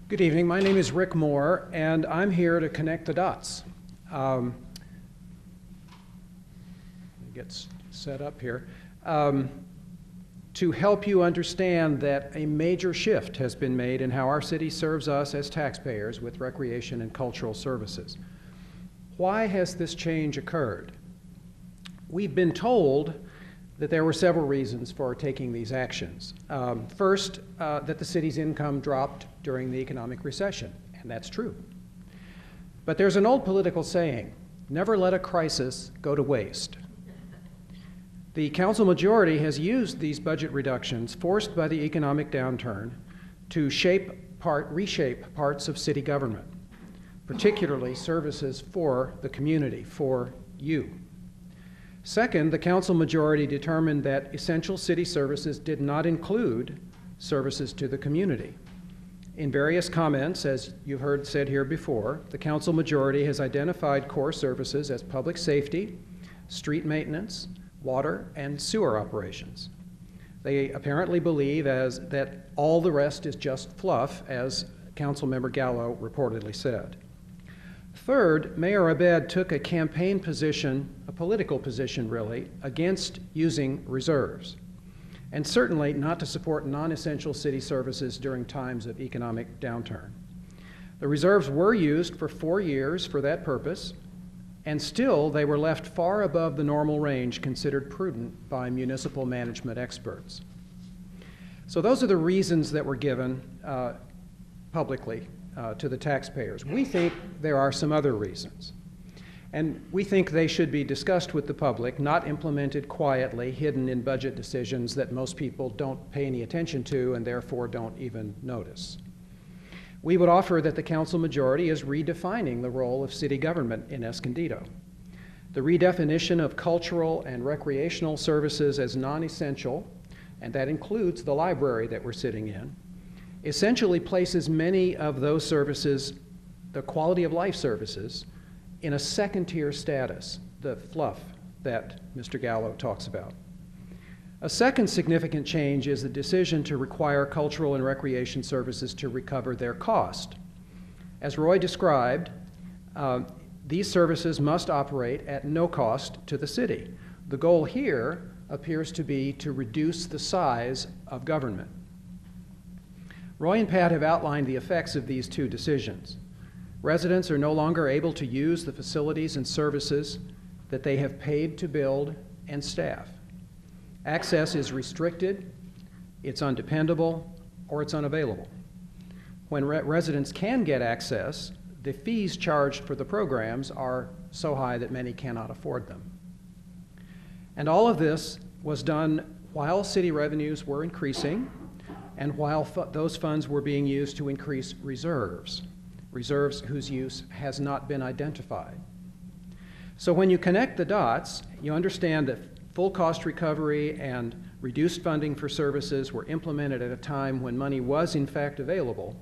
Good evening. My name is Rick Moore, and I'm here to connect the dots. Get set up here. To help you understand that a major shift has been made in how our city serves us as taxpayers with recreation and cultural services. Why has this change occurred? We've been told that there were several reasons for taking these actions. First, that the city's income dropped during the economic recession, and that's true. But there's an old political saying, never let a crisis go to waste. The council majority has used these budget reductions forced by the economic downturn to reshape parts of city government, particularly services for the community, for you. Second, the council majority determined that essential city services did not include services to the community. In various comments, as you've heard said here before, the council majority has identified core services as public safety, street maintenance, water, and sewer operations. They apparently believe that all the rest is just fluff, as Councilmember Gallo reportedly said. Third, Mayor Abed took a campaign position, a political position really, against using reserves, and certainly not to support non-essential city services during times of economic downturn. The reserves were used for 4 years for that purpose, and still they were left far above the normal range considered prudent by municipal management experts. So those are the reasons that were given publicly to the taxpayers. We think there are some other reasons, and we think they should be discussed with the public, not implemented quietly, hidden in budget decisions that most people don't pay any attention to and therefore don't even notice. We would offer that the council majority is redefining the role of city government in Escondido. The redefinition of cultural and recreational services as non-essential, and that includes the library that we're sitting in, essentially places many of those services, the quality of life services, in a second-tier status, the fluff that Mr. Gallo talks about. A second significant change is the decision to require cultural and recreation services to recover their cost. As Roy described, these services must operate at no cost to the city. The goal here appears to be to reduce the size of government. Roy and Pat have outlined the effects of these two decisions. Residents are no longer able to use the facilities and services that they have paid to build and staff. Access is restricted, it's undependable, or it's unavailable. When residents can get access, the fees charged for the programs are so high that many cannot afford them. And all of this was done while city revenues were increasing and while those funds were being used to increase reserves whose use has not been identified. So when you connect the dots, you understand that full cost recovery and reduced funding for services were implemented at a time when money was in fact available.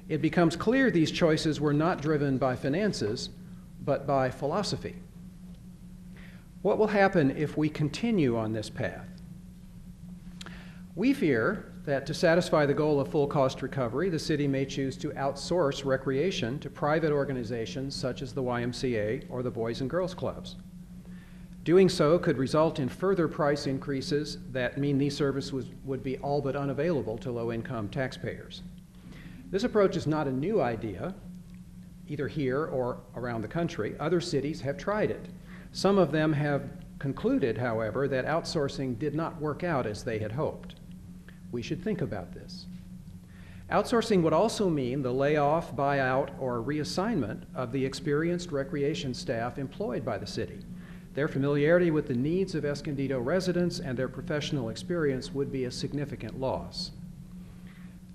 It becomes clear these choices were not driven by finances, but by philosophy. What will happen if we continue on this path? We fear that to satisfy the goal of full cost recovery, the city may choose to outsource recreation to private organizations such as the YMCA or the Boys and Girls Clubs. Doing so could result in further price increases that mean these services would be all but unavailable to low-income taxpayers. This approach is not a new idea, either here or around the country. Other cities have tried it. Some of them have concluded, however, that outsourcing did not work out as they had hoped. We should think about this. Outsourcing would also mean the layoff, buyout, or reassignment of the experienced recreation staff employed by the city. Their familiarity with the needs of Escondido residents and their professional experience would be a significant loss.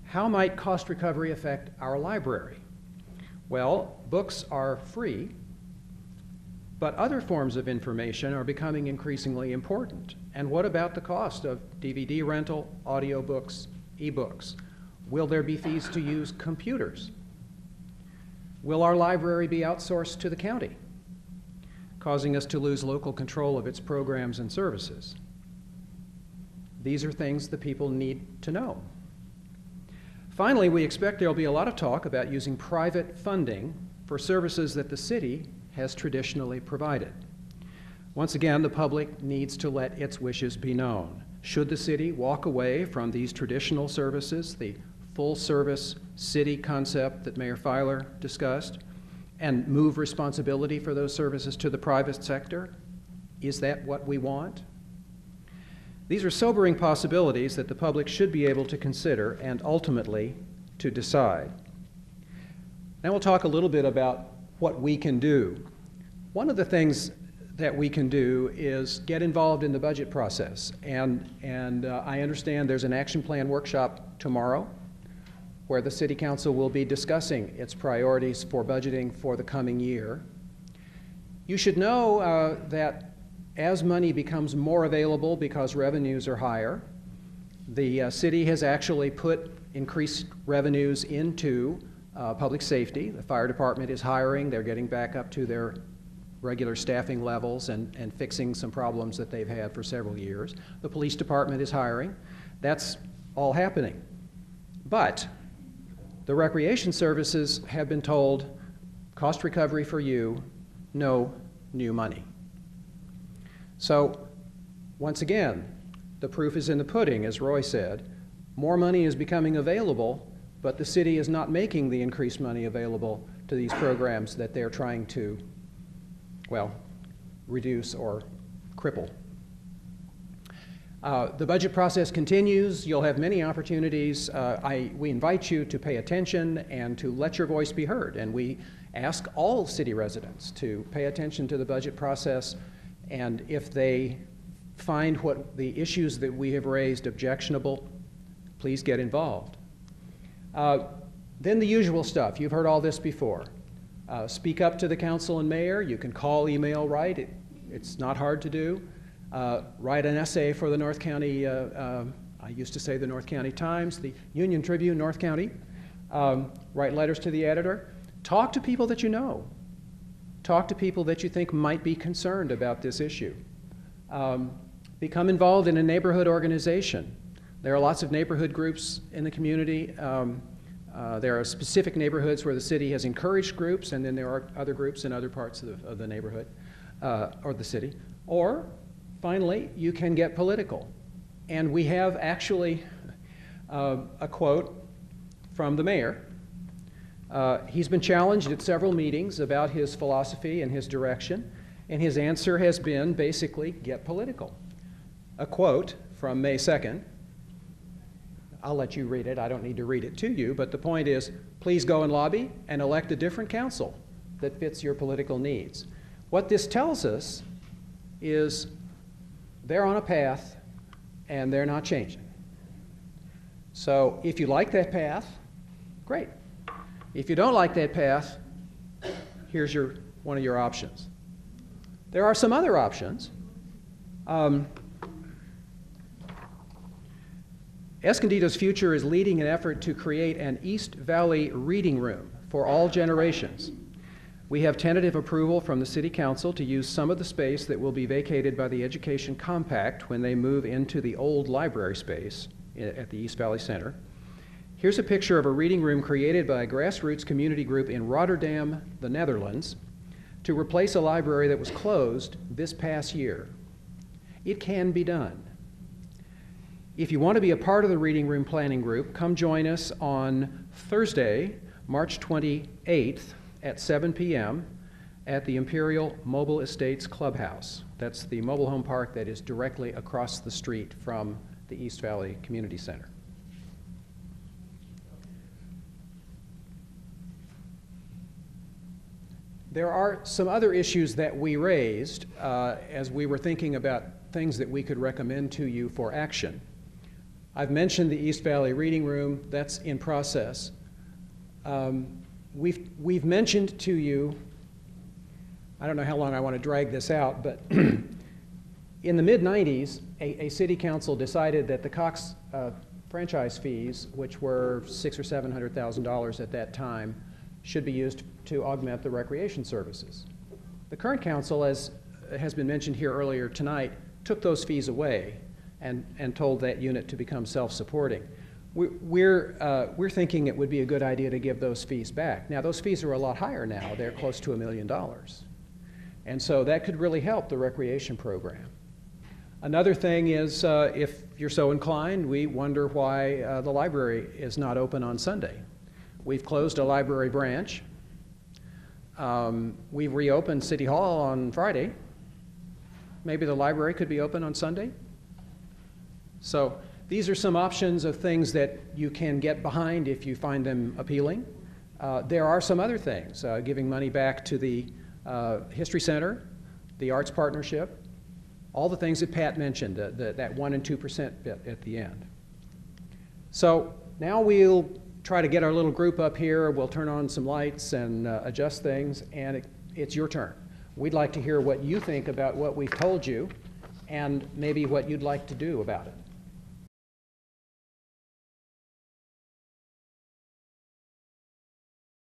How might cost recovery affect our library? Well, books are free, but other forms of information are becoming increasingly important. And what about the cost of DVD rental, audiobooks, ebooks? Will there be fees to use computers? Will our library be outsourced to the county, causing us to lose local control of its programs and services? These are things the people need to know. Finally, we expect there will be a lot of talk about using private funding for services that the city has traditionally provided. Once again, the public needs to let its wishes be known. Should the city walk away from these traditional services, the full-service city concept that Mayor Filer discussed, and move responsibility for those services to the private sector? Is that what we want? These are sobering possibilities that the public should be able to consider and ultimately to decide. Now we'll talk a little bit about what we can do. One of the things that we can do is get involved in the budget process. And I understand there's an action plan workshop tomorrow where the City Council will be discussing its priorities for budgeting for the coming year. You should know that as money becomes more available because revenues are higher, the city has actually put increased revenues into public safety. The fire department is hiring. They're getting back up to their regular staffing levels and fixing some problems that they've had for several years. The police department is hiring. That's all happening. But the recreation services have been told, cost recovery for you, no new money. So, once again, the proof is in the pudding, as Roy said. More money is becoming available, but the city is not making the increased money available to these programs that they're trying to, well, reduce or cripple. The budget process continues. You'll have many opportunities. We invite you to pay attention and to let your voice be heard. And we ask all city residents to pay attention to the budget process. And if they find what the issues that we have raised objectionable, please get involved. Then the usual stuff. You've heard all this before. Speak up to the council and mayor. You can call, email, write. It's not hard to do. Write an essay for the North County, I used to say the North County Times, the Union Tribune, North County. Write letters to the editor. Talk to people that you know. Talk to people that you think might be concerned about this issue. Become involved in a neighborhood organization. There are lots of neighborhood groups in the community. There are specific neighborhoods where the city has encouraged groups, and then there are other groups in other parts of the neighborhood or the city. Or, finally, you can get political. And we have actually a quote from the mayor. He's been challenged at several meetings about his philosophy and his direction, and his answer has been basically, get political. A quote from May 2nd. I'll let you read it. I don't need to read it to you, but the point is, please go and lobby and elect a different council that fits your political needs. What this tells us is they're on a path and they're not changing. So if you like that path, great. If you don't like that path, here's one of your options. There are some other options. Escondido's Future is leading an effort to create an East Valley reading room for all generations. We have tentative approval from the City Council to use some of the space that will be vacated by the Education Compact when they move into the old library space at the East Valley Center. Here's a picture of a reading room created by a grassroots community group in Rotterdam, the Netherlands, to replace a library that was closed this past year. It can be done. If you want to be a part of the reading room planning group, come join us on Thursday, March 28th at 7 p.m. at the Imperial Mobile Estates Clubhouse. That's the mobile home park that is directly across the street from the East Valley Community Center. There are some other issues that we raised as we were thinking about things that we could recommend to you for action. I've mentioned the East Valley Reading Room. That's in process. We've mentioned to you, I don't know how long I want to drag this out, but in the mid-90s, a city council decided that the Cox franchise fees, which were $600,000 or $700,000 at that time, should be used to augment the recreation services. The current council, as has been mentioned here earlier tonight, took those fees away and told that unit to become self-supporting. We're thinking it would be a good idea to give those fees back. Now, those fees are a lot higher now. They're close to $1 million. And so that could really help the recreation program. Another thing is, if you're so inclined, we wonder why the library is not open on Sunday. We've closed a library branch. We've reopened City Hall on Friday. Maybe the library could be open on Sunday. So these are some options of things that you can get behind if you find them appealing. There are some other things, giving money back to the History Center, the Arts Partnership, all the things that Pat mentioned, that 1% and 2% bit at the end. So now we'll try to get our little group up here. We'll turn on some lights and adjust things, and it's your turn. We'd like to hear what you think about what we've told you and maybe what you'd like to do about it.